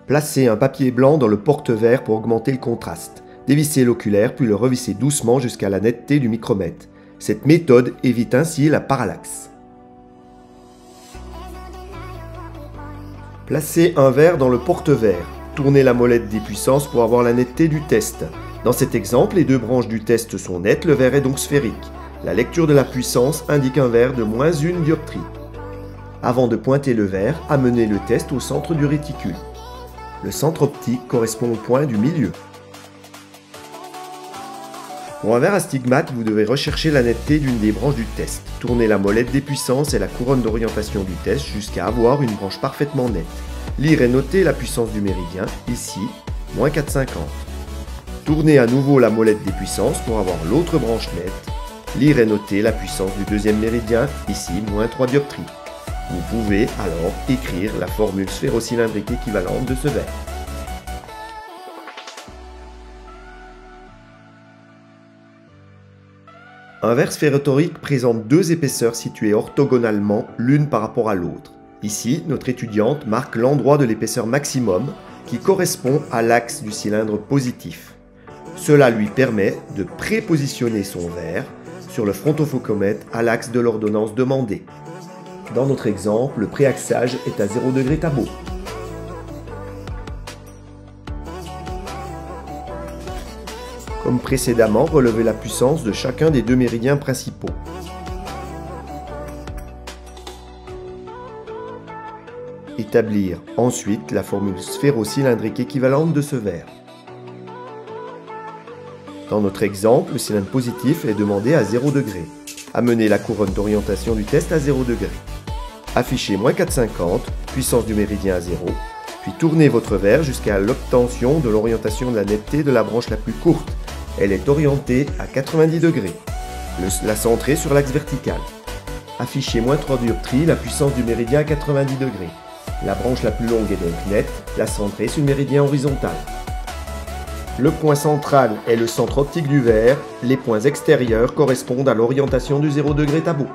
Placez un papier blanc dans le porte-verre pour augmenter le contraste. Dévissez l'oculaire puis le revissez doucement jusqu'à la netteté du micromètre. Cette méthode évite ainsi la parallaxe. Placez un verre dans le porte-verre. Tournez la molette des puissances pour avoir la netteté du test. Dans cet exemple, les deux branches du test sont nettes, le verre est donc sphérique. La lecture de la puissance indique un verre de -1 dioptrie. Avant de pointer le verre, amenez le test au centre du réticule. Le centre optique correspond au point du milieu. Pour un verre astigmate, vous devez rechercher la netteté d'une des branches du test. Tournez la molette des puissances et la couronne d'orientation du test jusqu'à avoir une branche parfaitement nette. Lire et noter la puissance du méridien, ici, -4,50. Tournez à nouveau la molette des puissances pour avoir l'autre branche nette. Lire et noter la puissance du deuxième méridien, ici, -3 dioptries. Vous pouvez alors écrire la formule sphérocylindrique équivalente de ce verre. Un verre sphérotorique présente deux épaisseurs situées orthogonalement l'une par rapport à l'autre. Ici, notre étudiante marque l'endroit de l'épaisseur maximum qui correspond à l'axe du cylindre positif. Cela lui permet de prépositionner son verre sur le frontofocomètre à l'axe de l'ordonnance demandée. Dans notre exemple, le préaxage est à 0 degré tabot. Comme précédemment, relevez la puissance de chacun des deux méridiens principaux. Établir ensuite la formule sphérocylindrique équivalente de ce verre. Dans notre exemple, le cylindre positif est demandé à 0 degré. Amenez la couronne d'orientation du test à 0 degré. Affichez -4,50, puissance du méridien à 0, puis tournez votre verre jusqu'à l'obtention de l'orientation de la netteté de la branche la plus courte. Elle est orientée à 90 degrés. La centrez sur l'axe vertical. Affichez -3 dioptries, la puissance du méridien à 90 degrés. La branche la plus longue est donc nette, la centrez sur le méridien horizontal. Le point central est le centre optique du verre, les points extérieurs correspondent à l'orientation du 0 degré tabot.